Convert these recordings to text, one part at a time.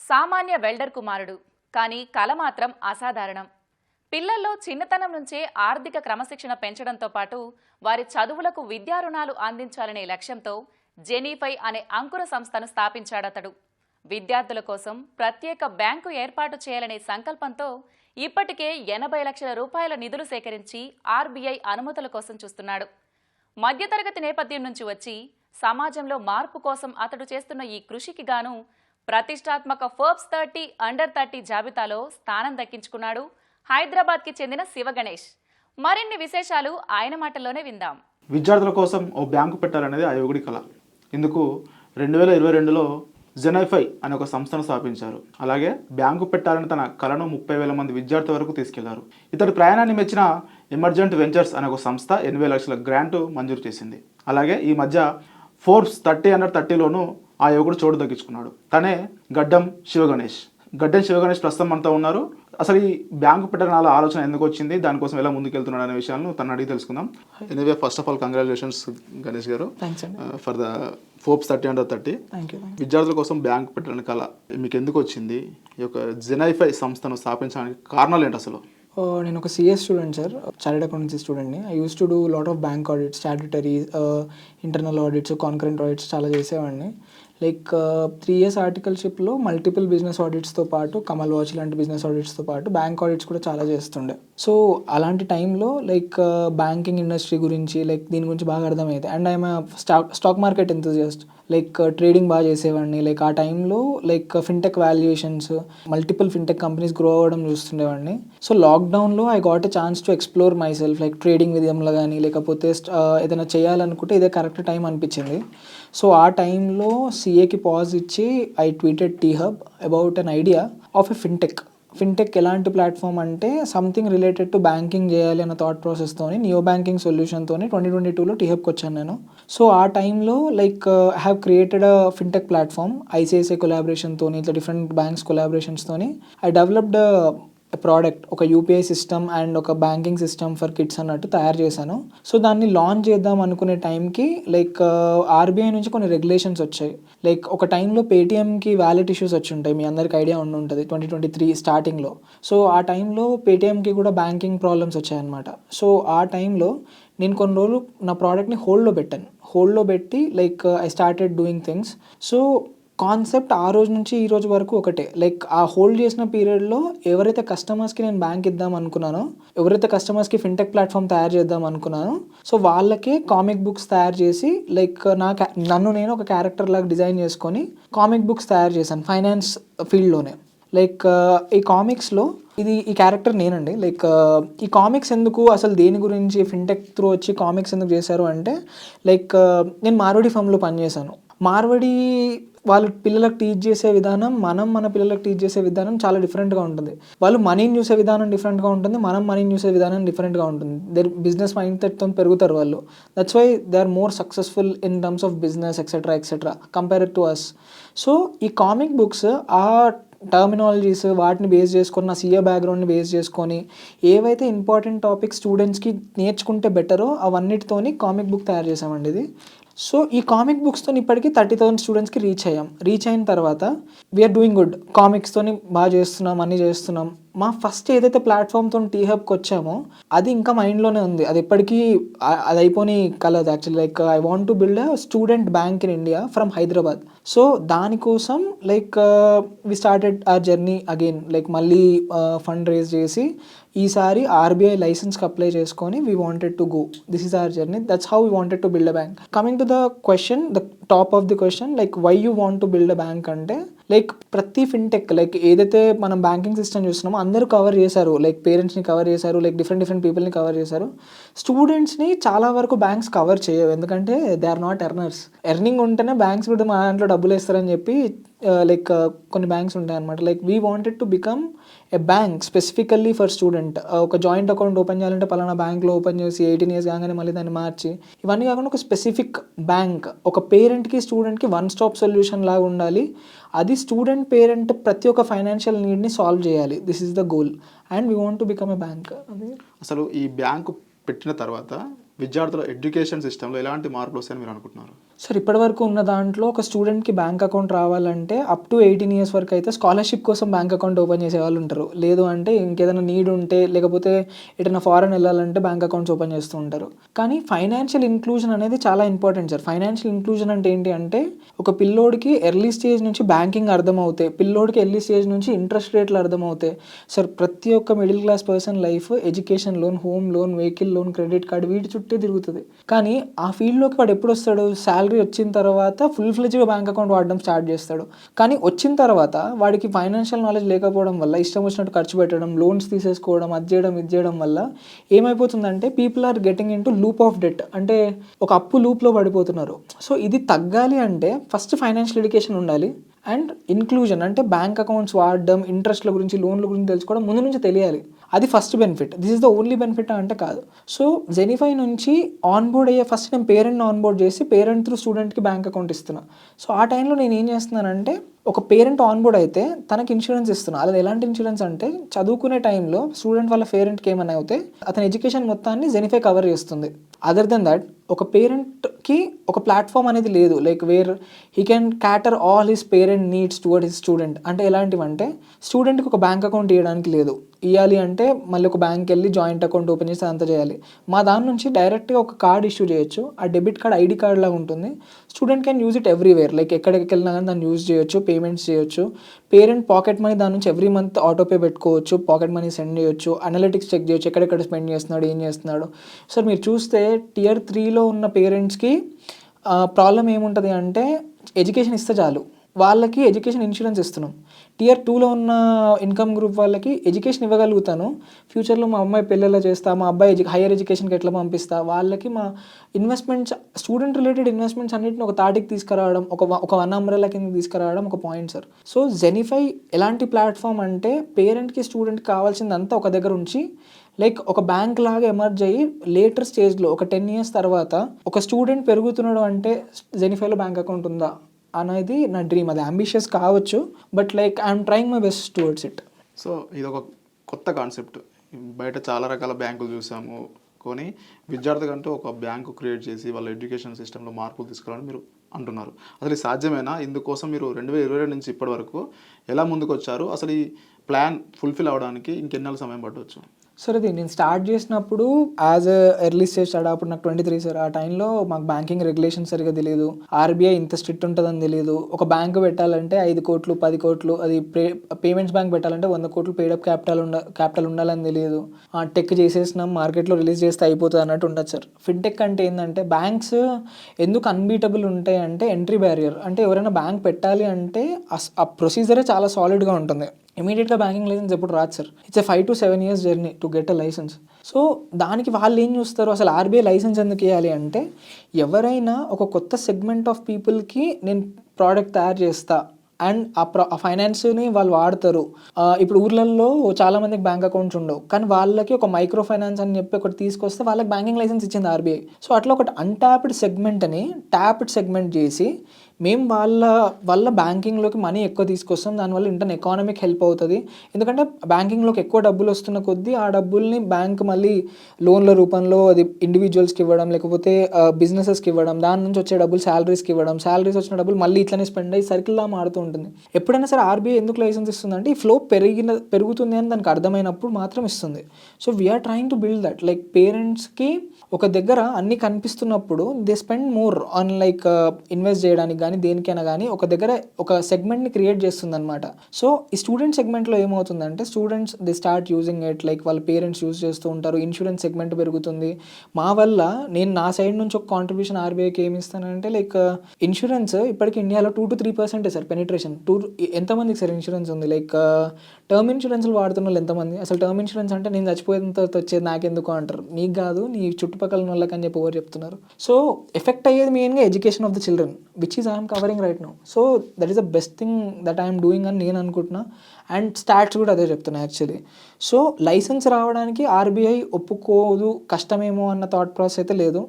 సామాన్య వెల్డర్ కుమారుడు, కానీ కల మాత్రం అసాధారణం. పిల్లల్లో చిన్నతనం నుంచే ఆర్థిక క్రమశిక్షణ పెంచడంతో పాటు వారి చదువులకు విద్యా రుణాలు అందించాలనే లక్ష్యంతో జెనీఫై అనే అంకుర సంస్థను స్థాపించాడతడు. విద్యార్థుల కోసం ప్రత్యేక బ్యాంకు ఏర్పాటు చేయాలనే సంకల్పంతో ఇప్పటికే 80 లక్షల రూపాయల నిధులు సేకరించి ఆర్బీఐ అనుమతుల కోసం చూస్తున్నాడు. మధ్యతరగతి నేపథ్యం నుంచి వచ్చి సమాజంలో మార్పు కోసం అతడు చేస్తున్న ఈ కృషికి గాను ప్రతిష్టాత్మక ఫోర్బ్స్ 30 అండర్ 30 జాబితాలో స్థానం దక్కించుకున్నాడు హైదరాబాద్కి చెందిన శివగణేష్. మరిన్ని విశేషాలు ఆయన మాటల్లోనే విందాం. విద్యార్థుల కోసం ఓ బ్యాంకు పెట్టాలనేది ఆ యువకుడి కళ. ఇందుకు 2022లో జెనీఫై అనే ఒక సంస్థను స్థాపించారు. అలాగే బ్యాంకు పెట్టాలని తన కళను 30,000 మంది విద్యార్థుల వరకు తీసుకెళ్లారు. ఇతడి ప్రయాణాన్ని మెచ్చిన ఎమర్జెంట్ వెంచర్స్ అనే ఒక సంస్థ 80 లక్షల గ్రాంటు మంజూరు చేసింది. అలాగే ఈ మధ్య ఫోర్బ్స్ 30 అండర్ 30లోనూ ఆ యువకుడు చోటు దక్కించుకున్నాడు. తనే గడ్డం శివగణేష్. ప్రస్తుతం మనతో ఉన్నారు. అసలు ఈ బ్యాంకు పెట్టాలన్న ఆలోచన ఎందుకు వచ్చింది, దానికోసం ఎలా ముందుకెళ్తున్నాడు అనే విషయాలను తను అడిగి తెలుసుకుందాం. Anyway, first of all congratulations Ganesh గారు ఫర్ ద ఫోర్బ్స్ 30 అండర్ 30. విద్యార్థుల కోసం బ్యాంకు పెట్టాలని కళ మీకు ఎందుకు వచ్చింది? ఈ యొక్క జెనీఫై సంస్థను స్థాపించడానికి కారణాలు ఏంటి అసలు? నేను ఒక CS student sir, chartered accountancy స్టూడెంట్ని. I use to do lot of bank audits, statutory, internal audits, concurrent audits చాలా చేసేవాడిని. లైక్ 3 years ఆర్టికల్షిప్లో మల్టిపుల్ బిజినెస్ ఆడిట్స్తో పాటు కమల్ వాచ్ లాంటి బిజినెస్ ఆడిట్స్తో పాటు బ్యాంక్ ఆడిట్స్ కూడా చాలా చేస్తుండే. సో అలాంటి టైంలో లైక్ బ్యాంకింగ్ ఇండస్ట్రీ గురించి లైక్ దీని గురించి బాగా అర్థమైంది. And I'm stock market enthusiast. Like trading బాగా చేసేవాడిని. లైక్ ఆ టైంలో like fintech valuations, multiple fintech companies grow అవ్వడం చూస్తుండేవాడిని. సో లాక్డౌన్లో I got a chance to explore myself, like trading విధంలో కానీ లేకపోతే ఏదైనా చేయాలనుకుంటే ఇదే కరెక్ట్ టైం అనిపించింది. సో ఆ టైంలో సిఏకి పాజ్ ఇచ్చి I tweeted T Hub about an idea of a fintech ఎలాంటి ప్లాట్ఫామ్ అంటే సంథింగ్ రిలేటెడ్ టు బ్యాంకింగ్ చేయాలి అన్న థాట్ ప్రాసెస్తోని నియో బ్యాంకింగ్ సొల్యూషన్తోని 2022లో టీహబ్కి వచ్చాను నేను. సో ఆ టైంలో like I have created a fintech platform ICICI కొలాబరేషన్తోని, ఇట్లా డిఫరెంట్ బ్యాంక్స్ కొలాబరేషన్స్తోని ఐ డెవలప్డ్ ప్రోడక్ట్, ఒక యూపీఐ సిస్టమ్ అండ్ ఒక బ్యాంకింగ్ సిస్టమ్ ఫర్ కిడ్స్ అన్నట్టు తయారు చేశాను. సో దాన్ని లాంచ్ చేద్దాం అనుకునే టైంకి లైక్ ఆర్బీఐ నుంచి కొన్ని రెగ్యులేషన్స్ వచ్చాయి. లైక్ ఒక టైంలో పేటీఎంకి వ్యాలెట్ ఇష్యూస్ వచ్చి ఉంటాయి, మీ అందరికి ఐడియా ఉండి ఉంటుంది 2023 స్టార్టింగ్లో. సో ఆ టైంలో పేటీఎంకి కూడా బ్యాంకింగ్ ప్రాబ్లమ్స్ వచ్చాయన్నమాట. సో ఆ టైంలో నేను కొన్ని రోజులు నా ప్రోడక్ట్ని హోల్డ్లో పెట్టి like I started doing things. So concept ఆ రోజు నుంచి ఈ రోజు వరకు ఒకటే. లైక్ ఆ హోల్డ్ చేసిన పీరియడ్లో ఎవరైతే కస్టమర్స్కి నేను బ్యాంక్ ఇద్దాం అనుకున్నానో, ఎవరైతే కస్టమర్స్కి ఫిన్టెక్ ప్లాట్ఫామ్ తయారు చేద్దాం అనుకున్నానో, సో వాళ్ళకే కామిక్ బుక్స్ తయారు చేసి లైక్ నన్ను నేను ఒక క్యారెక్టర్ లాగా డిజైన్ చేసుకొని కామిక్ బుక్స్ తయారు చేశాను ఫైనాన్స్ ఫీల్డ్లోనే. లైక్ ఈ కామిక్స్లో ఈ క్యారెక్టర్ నేనండి. లైక్ ఈ కామిక్స్ ఎందుకు, అసలు దేని గురించి ఫిన్టెక్ త్రూ వచ్చి కామిక్స్ ఎందుకు చేశారు అంటే, లైక్ నేను మార్వడి ఫామ్లో పనిచేశాను. మార్వడి వాళ్ళు పిల్లలకు టీచ్ చేసే విధానం, మన పిల్లలకు టీచ్ చేసే విధానం చాలా డిఫరెంట్గా ఉంటుంది. వాళ్ళు మనీని చూసే విధానం డిఫరెంట్గా ఉంటుంది, మనం మనీని చూసే విధానం డిఫరెంట్గా ఉంటుంది. దేర్ బిజినెస్ మైండ్ సెట్తో పెరుగుతారు వాళ్ళు. That's why they are more successful in terms of business etcetera compared to us. So ఈ కామిక్ బుక్స్ ఆ టర్మినాలజీస్ వాటిని బేస్ చేసుకొని, నా సీఏ బ్యాక్గ్రౌండ్ని బేస్ చేసుకొని ఏవైతే ఇంపార్టెంట్ టాపిక్స్ స్టూడెంట్స్కి నేర్చుకుంటే బెటరో అవన్నిటితోని కామిక్ బుక్ తయారు చేసామండి ఇది. సో ఈ కామిక్ బుక్స్తో ఇప్పటికీ 30,000 స్టూడెంట్స్కి రీచ్ అయిన తర్వాత వీఆర్ డూయింగ్ గుడ్. కామిక్స్తోని బాగా చేస్తున్నాం, అన్నీ చేస్తున్నాం. మా ఫస్ట్ ఏదైతే ప్లాట్ఫామ్తో టీహబ్కి వచ్చామో అది ఇంకా మైండ్లోనే ఉంది. అది ఎప్పటికీ అది అయిపోయి కలదు actually. Like I want to build a student bank in India from Hyderabad. So దానికోసం like we started our journey again. Like మళ్ళీ ఫండ్ రేజ్ చేసి ఈసారి ఆర్బీఐ లైసెన్స్కి అప్లై చేసుకొని we wanted to go. This is our journey. That's how we wanted to build a bank. Coming to the question, the top of the question, like why you want to build a bank అంటే, like ప్రతి fintech like ఏదైతే మనం banking system చూస్తున్నామో అందరూ cover చేశారు. Like పేరెంట్స్ని cover చేశారు, like different పీపుల్ని cover చేశారు. స్టూడెంట్స్ని చాలా వరకు బ్యాంక్స్ కవర్ చేయవు, ఎందుకంటే they are not earners. Earning ఉంటేనే బ్యాంక్స్ కూడా మా దాంట్లో డబ్బులు వేస్తారని చెప్పి లైక్ కొన్ని బ్యాంక్స్ ఉంటాయి అనమాట. Like we wanted to become a bank specifically for student. ఒక జాయింట్ అకౌంట్ ఓపెన్ చేయాలంటే పలానా బ్యాంక్లో ఓపెన్ చేసి 18 years కాగానే మళ్ళీ దాన్ని మార్చి, ఇవన్నీ కాకుండా ఒక స్పెసిఫిక్ బ్యాంక్, ఒక పేరెంట్కి స్టూడెంట్కి వన్ స్టాప్ సొల్యూషన్ లాగా ఉండాలి. అది స్టూడెంట్ పేరెంట్ ప్రతి ఒక్క ఫైనాన్షియల్ నీడ్ని సాల్వ్ చేయాలి. This is the goal and we want to become a bank. అసలు ఈ బ్యాంకు పెట్టిన తర్వాత విద్యార్థుల ఎడ్యుకేషన్ సిస్టంలో ఎలాంటి మార్పులు వస్తాయని మీరు అనుకుంటున్నారు? సార్ ఇప్పటివరకు ఉన్న దాంట్లో ఒక స్టూడెంట్కి బ్యాంక్ అకౌంట్ రావాలంటే అప్ టు 18 ఇయర్స్ వరకు అయితే స్కాలర్షిప్ కోసం బ్యాంక్ అకౌంట్ ఓపెన్ చేసే వాళ్ళు ఉంటారు. లేదు అంటే ఇంకేదైనా నీడ్ ఉంటే లేకపోతే ఎటైనా ఫారెన్ వెళ్ళాలంటే బ్యాంక్ అకౌంట్స్ ఓపెన్ చేస్తూ ఉంటారు. కానీ ఫైనాన్షియల్ ఇంక్లూజన్ అనేది చాలా ఇంపార్టెంట్ సార్. ఫైనాన్షియల్ ఇంక్లూజన్ అంటే ఏంటి అంటే ఒక పిల్లోడికి ఎర్లీ స్టేజ్ నుంచి బ్యాంకింగ్ అర్థమవుతాయి, పిల్లోడికి ఎర్లీ స్టేజ్ నుంచి ఇంట్రెస్ట్ రేట్లు అర్థమవుతాయి. సార్ ప్రతి ఒక్క middle class person life education loan, home loan, vehicle loan, credit card వీటి చుట్టే తిరుగుతుంది. కానీ ఆ ఫీల్డ్లోకి వాడు ఎప్పుడు వస్తాడు? శాలరీ వచ్చిన తర్వాత ఫుల్ ఫ్లెడ్జ్గా బ్యాంక్ అకౌంట్ వాడడం స్టార్ట్ చేస్తాడు. కానీ వచ్చిన తర్వాత వాడికి ఫైనాన్షియల్ నాలెడ్జ్ లేకపోవడం వల్ల ఇష్టం వచ్చినట్టు ఖర్చు పెట్టడం, లోన్స్ తీసేసుకోవడం, అది చేయడం ఇది చేయడం వల్ల ఏమైపోతుందంటే people are getting into loop of debt, అంటే ఒక అప్పు లూప్లో పడిపోతున్నారు. సో ఇది తగ్గాలి అంటే ఫస్ట్ ఫైనాన్షియల్ ఎడ్యుకేషన్ ఉండాలి అండ్ ఇన్క్లూజన్ అంటే బ్యాంక్ అకౌంట్స్ వాడడం, ఇంట్రెస్ట్ల గురించి, లోన్ల గురించి తెలుసుకోవడం ముందు నుంచి తెలియాలి. అది first benefit. This is the only benefit అంటే కాదు. సో జెనిఫై నుంచి ఆన్బోర్డ్ అయ్యే ఫస్ట్ నేను పేరెంట్ని ఆన్బోర్డ్ చేసి పేరెంట్ త్రూ స్టూడెంట్కి బ్యాంక్ అకౌంట్ ఇస్తున్నా. సో ఆ టైంలో నేను ఏం చేస్తున్నానంటే ఒక పేరెంట్ ఆన్బోర్డ్ అయితే తనకి ఇన్సూరెన్స్ ఇస్తున్నా. అది ఎలాంటి ఇన్సూరెన్స్ అంటే చదువుకునే టైంలో స్టూడెంట్ వాళ్ళ పేరెంట్కి ఏమైనా అయితే అతని ఎడ్యుకేషన్ మొత్తాన్ని జెనిఫై కవర్ చేస్తుంది. అదర్ దెన్ దట్ ఒక పేరెంట్కి ఒక ప్లాట్ఫామ్ అనేది లేదు, like where he can cater all his parent needs toward his student. అంటే ఎలాంటివంటే స్టూడెంట్కి ఒక బ్యాంక్ అకౌంట్ ఇవ్వడానికి లేదు, ఇవ్వాలి అంటే మళ్ళీ ఒక బ్యాంక్కి వెళ్ళి జాయింట్ అకౌంట్ ఓపెన్ చేసి అంతా చేయాలి. మా దాని నుంచి డైరెక్ట్గా ఒక కార్డ్ ఇష్యూ చేయొచ్చు. ఆ డెబిట్ కార్డ్ ఐడి కార్డ్ లాగా ఉంటుంది. Student can use it everywhere, like ఎక్కడికి వెళ్ళినా కానీ దాన్ని యూజ్ చేయొచ్చు, పేమెంట్స్ చేయొచ్చు. పేరెంట్ పాకెట్ మనీ దాని నుంచి ఎవ్రీ మంత్ ఆటోపే పెట్టుకోవచ్చు, పాకెట్ మనీ సెండ్ చేయొచ్చు, అనలిటిక్స్ చెక్ చేయొచ్చు, ఎక్కడెక్కడ స్పెండ్ చేస్తున్నాడు, ఏం చేస్తున్నాడు. సార్ మీరు చూస్తే Tier 3లో ఉన్న పేరెంట్స్కి ప్రాబ్లం ఏముంటుంది అంటే ఎడ్యుకేషన్ ఇస్తే చాలు, వాళ్ళకి ఎడ్యుకేషన్ ఇన్సూరెన్స్ ఇస్తున్నాం. Tier 2లో ఉన్న ఇన్కమ్ గ్రూప్ వాళ్ళకి ఎడ్యుకేషన్ ఇవ్వగలుగుతాను, ఫ్యూచర్లో మా అమ్మాయి పెళ్ళిలా చేస్తా, మా అబ్బాయి హైయర్ ఎడ్యుకేషన్కి ఎట్లా పంపిస్తా, వాళ్ళకి మా ఇన్వెస్ట్మెంట్స్, స్టూడెంట్ రిలేటెడ్ ఇన్వెస్ట్మెంట్స్ అన్నింటిని ఒక తాటికి తీసుకురావడం, ఒక వన్ అంబ్రెలా కింద తీసుకురావడం ఒక పాయింట్ సార్. సో జెనిఫై ఎలాంటి ప్లాట్ఫామ్ అంటే పేరెంట్కి స్టూడెంట్కి కావాల్సిందంతా ఒక దగ్గర ఉంచి లైక్ ఒక బ్యాంక్ లాగా ఎమర్జ్ అయ్యి లేటర్ స్టేజ్లో ఒక 10 years తర్వాత ఒక స్టూడెంట్ పెరుగుతున్నాడు అంటే జెనిఫైలో బ్యాంక్ అకౌంట్ ఉందా అనేది నా డ్రీమ్. అది అంబిషియస్ కావచ్చు, but like I'm trying my best towards it. So ఇది ఒక కొత్త కాన్సెప్ట్. బయట చాలా రకాల బ్యాంకులు చూసాము, కొని విద్యార్థికంటూ ఒక బ్యాంకు క్రియేట్ చేసి వాళ్ళ ఎడ్యుకేషన్ సిస్టంలో మార్పులు తీసుకురావాలని మీరు అంటున్నారు. అసలు ఇది సాధ్యమేనా? ఇందుకోసం మీరు 2022 నుంచి ఇప్పటి వరకు ఎలా ముందుకు వచ్చారు? అసలు ఈ ప్లాన్ ఫుల్ఫిల్ అవ్వడానికి ఇంకెన్నాళ్ళు సమయం పట్టవచ్చు? సార్ అది నేను స్టార్ట్ చేసినప్పుడు యాజ్ ఎర్లీ స్టేజ్ స్టార్ట్ అప్పుడు నాకు 23 సార్. ఆ టైంలో మాకు బ్యాంకింగ్ రెగ్యులేషన్ సరిగా తెలియదు, ఆర్బీఐ ఇంత స్ట్రిక్ట్ ఉంటుందని తెలియదు. ఒక బ్యాంకు పెట్టాలంటే 5 కోట్లు 10 కోట్లు, అది పేమెంట్స్ బ్యాంక్ పెట్టాలంటే 100 కోట్లు పేడప్ క్యాపిటల్ ఉండాలని తెలియదు. టెక్ చేసేసినాం, మార్కెట్లో రిలీజ్ చేస్తే అయిపోతుంది అన్నట్టు ఉండదు సార్. ఫిన్టెక్ అంటే ఏంటంటే బ్యాంక్స్ ఎందుకు అన్బీటబుల్ ఉంటాయి అంటే ఎంట్రీ బ్యారియర్. అంటే ఎవరైనా బ్యాంక్ పెట్టాలి అంటే ఆ ప్రొసీజరే చాలా సాలిడ్గా ఉంటుంది. ఇమీడియట్గా బ్యాంకింగ్ లైసెన్స్ ఎప్పుడు రాదు sir. It's 5 to 7 years journey to get a license. So దానికి వాళ్ళు ఏం చూస్తారు, అసలు ఆర్బీఐ లైసెన్స్ ఎందుకు ఇవ్వాలి అంటే ఎవరైనా ఒక కొత్త సెగ్మెంట్ ఆఫ్ పీపుల్కి నేను ప్రోడక్ట్ తయారు చేస్తా అండ్ ఆ ఫైనాన్స్ని వాళ్ళు వాడతారు. ఇప్పుడు ఊర్లలో చాలామందికి బ్యాంక్ అకౌంట్స్ ఉండవు, కానీ వాళ్ళకి ఒక మైక్రో ఫైనాన్స్ అని చెప్పి ఒకటి తీసుకొస్తే వాళ్ళకి బ్యాంకింగ్ లైసెన్స్ ఇచ్చింది ఆర్బీఐ. సో అట్లా ఒకటి అన్ట్యాప్డ్ సెగ్మెంట్ని ట్యాప్డ్ సెగ్మెంట్ చేసి మేము వాళ్ళ బ్యాంకింగ్లోకి మనీ ఎక్కువ తీసుకొస్తాం, దానివల్ల ఇంటర్న్ ఎకానమీకి హెల్ప్ అవుతుంది. ఎందుకంటే బ్యాంకింగ్లోకి ఎక్కువ డబ్బులు వస్తున్న కొద్దీ ఆ డబ్బుల్ని బ్యాంక్ మళ్ళీ లోన్ల రూపంలో అది ఇండివిజువల్స్కి ఇవ్వడం, లేకపోతే బిజినెసెస్కి ఇవ్వడం, దాని నుంచి వచ్చే డబ్బులు శాలరీస్కి ఇవ్వడం, శాలరీస్ వచ్చిన డబ్బులు మళ్ళీ ఇట్లనే స్పెండ్ అయ్యి సర్కిల్లా మారుతూ ఉంటుంది. ఎప్పుడైనా సరే ఆర్బీఐ ఎందుకు లైసెన్స్ ఇస్తుందంటే ఈ ఫ్లో పెరుగుతుంది అని దానికి అర్థమైనప్పుడు మాత్రం ఇస్తుంది. So we're trying to build that, like పేరెంట్స్కి ఒక దగ్గర అన్నీ కనిపిస్తున్నప్పుడు they spend more on like invest చేయడానికి కానీ దేనికైనా కానీ ఒక దగ్గర ఒక సెగ్మెంట్ని క్రియేట్ చేస్తుంది అనమాట. సో ఈ స్టూడెంట్ సెగ్మెంట్లో ఏమవుతుందంటే students they start using it, like వాళ్ళ పేరెంట్స్ యూజ్ చేస్తూ ఉంటారు, ఇన్సూరెన్స్ సెగ్మెంట్ పెరుగుతుంది. మా వల్ల నేను నా సైడ్ నుంచి ఒక కాంట్రిబ్యూషన్ ఆర్బీఐకి ఏమి ఇస్తానంటే లైక్ ఇన్సూరెన్స్ ఇప్పటికి ఇండియాలో 2 to 3% సార్ పెనిట్రేషన్. ఎంతమందికి సార్ ఇన్సూరెన్స్ ఉంది? లైక్ టర్మ్ ఇన్సూరెన్స్లు వాడుతున్న వాళ్ళు ఎంతమంది? అసలు టర్మ్ ఇన్సూరెన్స్ అంటే నేను చచ్చిపోయిన తర్వాత వచ్చేది నాకెందుకు అంటారు, నీకు కాదు నీ చుట్టుపక్కల వాళ్ళకి అని చెప్పి ఎవరు చెప్తున్నారు. సో ఎఫెక్ట్ అయ్యేది మెయిన్గా education of the children, which is I'm I'm covering right now. So that is the best thing that I'm doing అని నేను అనుకుంటున్నా. అండ్ స్టాట్స్ కూడా అదే చెప్తున్నా యాక్చువల్లీ. సో లైసెన్స్ రావడానికి ఆర్బీఐ ఒప్పుకోదు, కష్టమేమో అన్న థాట్ ప్రాసెస్ అయితే లేదు.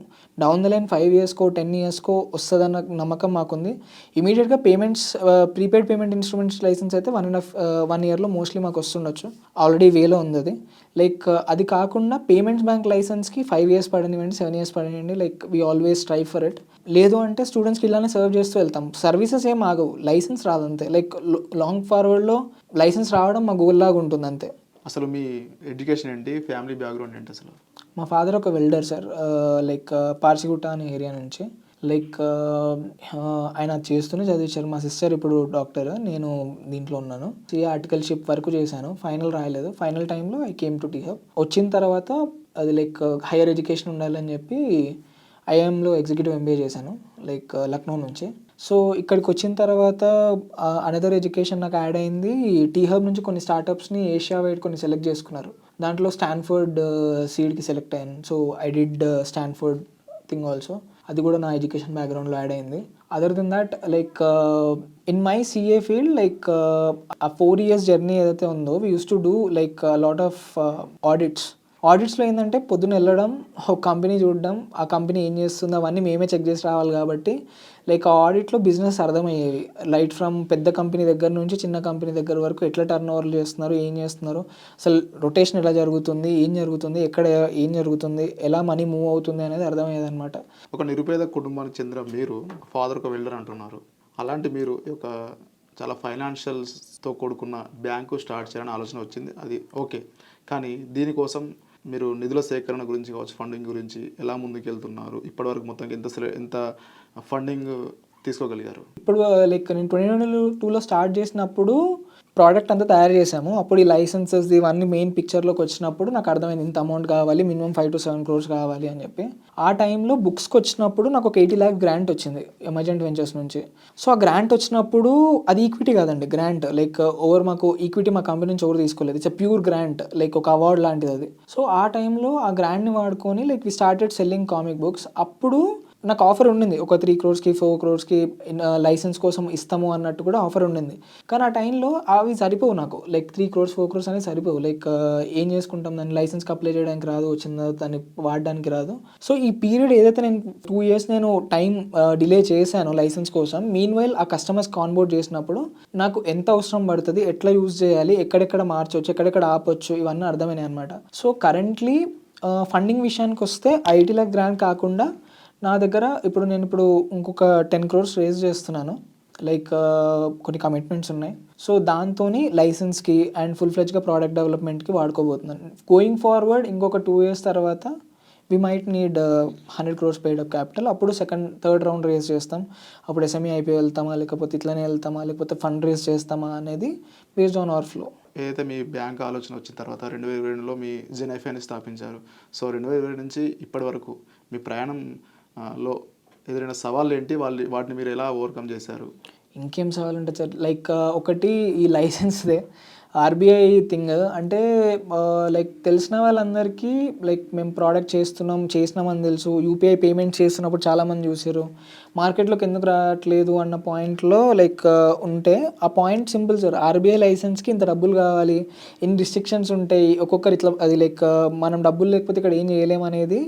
డౌన్ ద లైన్ 5 yearsకో 10 yearsకో వస్తుందన్న నమ్మకం మాకుంది. ఇమీడియట్గా payments, prepaid payment instruments licence అయితే 1 yearలో మోస్ట్లీ మాకు వస్తుండొచ్చు. ఆల్రెడీ వేలో ఉంది అది. లైక్ అది కాకుండా పేమెంట్స్ బ్యాంక్ లైసెన్స్కి 5 years పడనివ్వండి, 7 years పడనివ్వండి, like we always try for it. లేదు అంటే స్టూడెంట్స్కి ఇలానే సర్వ్ చేస్తూ వెళ్తాం. సర్వీసెస్ ఏం ఆగవు, లైసెన్స్ రాదంతే. లైక్ లాంగ్ ఫార్వర్డ్లో లైసెన్స్ రావడం మా గోల్ లాగా ఉంటుంది అంతే. అసలు మీ ఎడ్యుకేషన్ ఏంటి, ఫ్యామిలీ బ్యాక్గ్రౌండ్ ఏంటి అసలు? మా ఫాదర్ ఒక వెల్డర్ సార్, లైక్ పార్సిగుట్ట అనే ఏరియా నుంచి. లైక్ ఆయన చేస్తూనే చదివించారు. మా సిస్టర్ ఇప్పుడు డాక్టర్, నేను దీంట్లో ఉన్నాను. సిఏ ఆర్టికల్షిప్ వరకు చేశాను, ఫైనల్ రాయలేదు. ఫైనల్ టైంలో ఐ కేమ్ టు టీహబ్. వచ్చిన తర్వాత అది లైక్ హైయర్ ఎడ్యుకేషన్ ఉండాలని చెప్పి ఐఎంలో ఎగ్జిక్యూటివ్ ఎంబీఏ చేశాను, లైక్ లక్నో నుంచి. సో ఇక్కడికి వచ్చిన తర్వాత అనదర్ ఎడ్యుకేషన్ నాకు యాడ్ అయింది. టీహబ్ నుంచి కొన్ని స్టార్టప్స్ని ఏషియా వైడ్ కొన్ని సెలెక్ట్ చేసుకున్నారు. దాంట్లో స్టాన్ఫోర్డ్ సీడ్కి సెలెక్ట్ అయ్యాను. So I did Stanford thing also. అది కూడా నా ఎడ్యుకేషన్ బ్యాక్గ్రౌండ్లో యాడ్ అయింది. Other than that like in my CA field, like ఆ 4 years జర్నీ ఏదైతే ఉందో, we use to do like lot of ఆడిట్స్లో ఏంటంటే పొద్దున వెళ్ళడం, ఒక కంపెనీ చూడడం, ఆ కంపెనీ ఏం చేస్తుందో అవన్నీ మేమే చెక్ చేసి రావాలి. కాబట్టి లైక్ ఆ ఆడిట్లో బిజినెస్ అర్థమయ్యేవి. లైట్ ఫ్రమ్ పెద్ద కంపెనీ దగ్గర నుంచి చిన్న కంపెనీ దగ్గర వరకు ఎట్లా టర్న్ ఓవర్లు చేస్తున్నారు, ఏం చేస్తున్నారు, అసలు రొటేషన్ ఎలా జరుగుతుంది, ఏం జరుగుతుంది, ఎక్కడ ఏం జరుగుతుంది, ఎలా మనీ మూవ్ అవుతుంది అనేది అర్థమయ్యేది అనమాట. ఒక నిరుపేద కుటుంబానికి చెందిన మీరు ఫాదర్ ఒక వెల్డర్ అంటున్నారు. అలాంటి మీరు ఒక చాలా ఫైనాన్షియల్స్తో కూడుకున్న బ్యాంకు స్టార్ట్ చేయాలని ఆలోచన వచ్చింది, అది ఓకే. కానీ దీనికోసం మీరు నిధుల సేకరణ గురించి కావచ్చు, ఫండింగ్ గురించి ఎలా ముందుకు వెళ్తున్నారు? ఇప్పటివరకు మొత్తం ఎంత ఫండింగ్ తీసుకోగలిగారు? ఇప్పుడు లైక్ నేను 2022లో స్టార్ట్ చేసినప్పుడు ప్రోడక్ట్ అంతా తయారు చేసాము. అప్పుడు ఈ లైసెన్సెస్ ఇవన్నీ మెయిన్ పిక్చర్లోకి వచ్చినప్పుడు నాకు అర్థమైంది ఇంత అమౌంట్ కావాలి, మినిమం 5 to 7 crores కావాలి అని చెప్పి. ఆ టైంలో బుక్స్కి వచ్చినప్పుడు నాకు ఒక 80 lakh గ్రాంట్ వచ్చింది ఎమర్జెంట్ వెంచర్స్ నుంచి. సో ఆ గ్రాంట్ వచ్చినప్పుడు అది ఈక్విటీ కాదండి, గ్రాంట్. లైక్ మాకు ఈక్విటీ మా కంపెనీ నుంచి ఎవరు తీసుకోలేదు. ఇట్స్ ప్యూర్ గ్రాంట్, లైక్ ఒక అవార్డ్ లాంటిది అది. సో ఆ టైంలో ఆ గ్రాంట్ని వాడుకొని like we started selling comic books. అప్పుడు నాకు ఆఫర్ ఉండింది, ఒక 3 crores 4 crores లైసెన్స్ కోసం ఇస్తాము అన్నట్టు కూడా ఆఫర్ ఉండింది. కానీ ఆ టైంలో అవి సరిపోవు నాకు. లైక్ 3 crores 4 crores అనేది సరిపోవు. లైక్ ఏం చేసుకుంటాం, దాన్ని లైసెన్స్కి అప్లై చేయడానికి రాదు, వచ్చిన దాన్ని వాడడానికి రాదు. సో ఈ పీరియడ్ ఏదైతే నేను 2 years నేను టైం డిలే చేశాను లైసెన్స్ కోసం, మీన్ వైల్ ఆ కస్టమర్స్కి ఆన్బోర్డ్ చేసినప్పుడు నాకు ఎంత అవసరం పడుతుంది, ఎట్లా యూజ్ చేయాలి, ఎక్కడెక్కడ మార్చవచ్చు, ఎక్కడెక్కడ ఆపొచ్చు, ఇవన్నీ అర్థమైనాయి అనమాట. సో కరెంట్లీ ఫండింగ్ విషయానికి వస్తే 80 lakh గ్రాంట్ కాకుండా నా దగ్గర ఇప్పుడు ఇంకొక 10 crores రేజ్ చేస్తున్నాను. లైక్ కొన్ని కమిట్మెంట్స్ ఉన్నాయి. సో దాంతో లైసెన్స్కి అండ్ ఫుల్ ఫ్లెడ్జ్గా ప్రోడక్ట్ డెవలప్మెంట్కి వాడుకోబోతున్నాను. గోయింగ్ ఫార్వర్డ్ ఇంకొక 2 years తర్వాత we might need 100 crores paid up capital. అప్పుడు థర్డ్ రౌండ్ రేజ్ చేస్తాం. అప్పుడు SME అయిపోయి వెళ్తామా, లేకపోతే ఇట్లానే వెళ్తామా, లేకపోతే ఫండ్ రేజ్ చేస్తామా అనేది బేస్డ్ ఆన్ అవర్ ఫ్లో. ఏదైతే మీ బ్యాంక్ ఆలోచన వచ్చిన తర్వాత 2022లో మీ జెనైఫైని స్థాపించారు. సో 2020 నుంచి ఇప్పటి వరకు మీ ప్రయాణం లో ఎదురైన సవాళ్ళు ఏంటి, వాటిని మీరు ఎలా ఓవర్కమ్ చేశారు? ఇంకేం సవాళ్ళు ఉంటుంది సార్, లైక్ ఒకటి ఈ లైసెన్స్దే ఆర్బీఐ థింగ్. అంటే లైక్ తెలిసిన వాళ్ళందరికీ లైక్ మేము ప్రోడక్ట్ చేసినామని తెలుసు. యూపీఐ పేమెంట్ చేస్తున్నప్పుడు చాలామంది చూసారు. మార్కెట్లోకి ఎందుకు రావట్లేదు అన్న పాయింట్లో లైక్ ఉంటే, ఆ పాయింట్ సింపుల్ సార్. ఆర్బీఐ లైసెన్స్కి ఇంత డబ్బులు కావాలి, ఇన్ని రిస్ట్రిక్షన్స్ ఉంటాయి, ఒక్కొక్కరు ఇట్లా అది లైక్ మనం డబ్బులు లేకపోతే ఇక్కడ ఏం చేయలేము అనేది.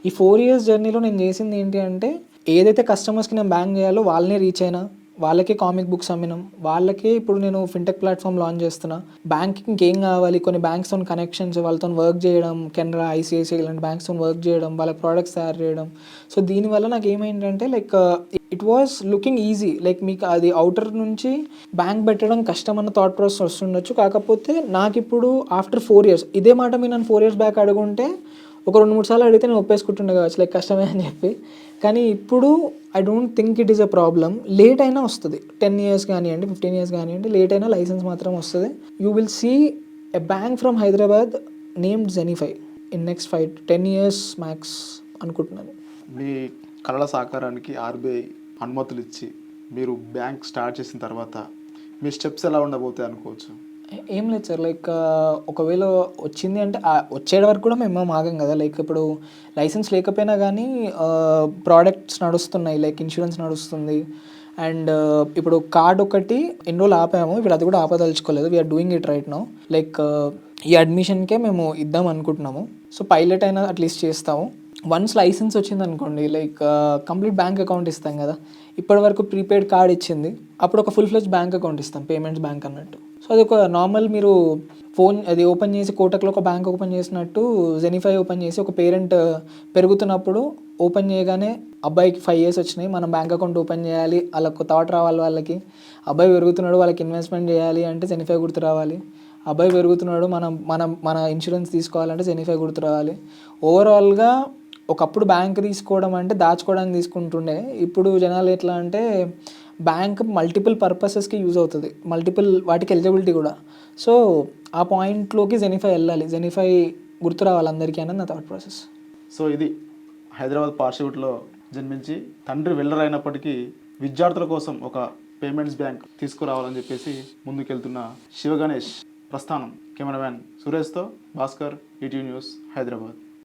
ఈ 4 years జర్నీలో నేను చేసింది ఏంటి అంటే, ఏదైతే కస్టమర్స్కి నేను బ్యాంక్ చేయాలో వాళ్ళనే రీచ్ అయినా, వాళ్ళకే కామిక్ బుక్స్ అమ్మినాం, వాళ్ళకే ఇప్పుడు నేను ఫిన్టెక్ ప్లాట్ఫామ్ లాంచ్ చేస్తున్నా. బ్యాంక్కి ఇంకేం కావాలి, కొన్ని బ్యాంక్స్తో కనెక్షన్స్, వాళ్ళతో వర్క్ చేయడం, కెనరా, ఐసిఐసిఐ ఇలాంటి బ్యాంక్స్తో వర్క్ చేయడం, వాళ్ళ ప్రోడక్ట్స్ తయారు చేయడం. సో దీనివల్ల నాకు ఏమైందంటే like it was looking easy. Like మీకు అది అవుటర్ నుంచి బ్యాంక్ పెట్టడం కష్టం అన్న థాట్ ప్రాసెస్ వస్తుండొచ్చు. కాకపోతే నాకు ఇప్పుడు ఆఫ్టర్ 4 years, ఇదే మాట మీరు నన్ను 4 years బ్యాక్ అడుగుంటే ఒక 2-3 సార్లు అడిగితే నేను ఒప్పేసుకుంటుండే కావచ్చు, లైక్ కష్టమే అని చెప్పి. కానీ ఇప్పుడు I don't think it is a problem. Late అయినా వస్తుంది, 10 years కానివ్వండి, 15 years కానివ్వండి, లేట్ అయినా లైసెన్స్ మాత్రం వస్తుంది. You will see a bank from Hyderabad named Genify in next 5-10 years max అనుకుంటున్నాను. మీ కళల సాకారానికి ఆర్బీఐ అనుమతులు ఇచ్చి మీరు బ్యాంక్ స్టార్ట్ చేసిన తర్వాత మీ స్టెప్స్ ఎలా ఉండబోతాయి అనుకోవచ్చు? ఏం లేదు సార్, లైక్ ఒకవేళ వచ్చింది అంటే వచ్చేటి వరకు కూడా మేము ఆగం కదా. లైక్ ఇప్పుడు లైసెన్స్ లేకపోయినా కానీ ప్రోడక్ట్స్ నడుస్తున్నాయి, లైక్ ఇన్సూరెన్స్ నడుస్తుంది, అండ్ ఇప్పుడు కార్డ్ ఒకటి ఎన్ని రోజులు ఆపాము, ఇప్పుడు అది కూడా ఆపదలుచుకోలేదు. We're doing it right now. Like ఈ అడ్మిషన్కే మేము ఇద్దాం అనుకుంటున్నాము. సో పైలట్ అయినా అట్లీస్ట్ చేస్తాము. వన్స్ లైసెన్స్ వచ్చింది అనుకోండి, లైక్ కంప్లీట్ బ్యాంక్ అకౌంట్ ఇస్తాం కదా. ఇప్పటి వరకు ప్రీపెయిడ్ కార్డ్ ఇచ్చింది, అప్పుడు ఒక ఫుల్ ఫ్లెజ్ బ్యాంక్ అకౌంట్ ఇస్తాం, పేమెంట్స్ బ్యాంక్ అన్నట్టు. సో అది ఒక నార్మల్ మీరు ఫోన్ అది ఓపెన్ చేసి కోటక్లో ఒక బ్యాంక్ ఓపెన్ చేసినట్టు జెనిఫై ఓపెన్ చేసి ఒక పేరెంట్ పెరుగుతున్నప్పుడు ఓపెన్ చేయగానే అబ్బాయికి 5 years వచ్చినాయి, మనం బ్యాంక్ అకౌంట్ ఓపెన్ చేయాలి, వాళ్ళకు థాట్ రావాలి, వాళ్ళకి అబ్బాయి పెరుగుతున్నాడు, వాళ్ళకి ఇన్వెస్ట్మెంట్ చేయాలి అంటే జెనిఫై గుర్తు రావాలి. అబ్బాయి పెరుగుతున్నాడు, మన ఇన్సూరెన్స్ తీసుకోవాలంటే జెనిఫై గుర్తు రావాలి. ఓవరాల్గా ఒకప్పుడు బ్యాంక్ తీసుకోవడం అంటే దాచుకోవడానికి తీసుకుంటుండే, ఇప్పుడు జనాలు ఎట్లా అంటే బ్యాంక్ మల్టిపుల్ పర్పసెస్కి యూజ్ అవుతుంది, మల్టిపుల్ వాటికి ఎలిజిబిలిటీ కూడా. సో ఆ పాయింట్లోకి జెనిఫై వెళ్ళాలి, జెనిఫై గుర్తు రావాలి అందరికీ అనేది నా థాట్ ప్రాసెస్. సో ఇది హైదరాబాద్ పార్షివుడ్లో జన్మించి తండ్రి వెల్లర్ అయినప్పటికీ విద్యార్థుల కోసం ఒక పేమెంట్స్ బ్యాంక్ తీసుకురావాలని చెప్పేసి ముందుకెళ్తున్న శివ గణేష్ ప్రస్థానం. కెమెరామ్యాన్ సురేష్తో భాస్కర్, ఈటీవీ న్యూస్, హైదరాబాద్.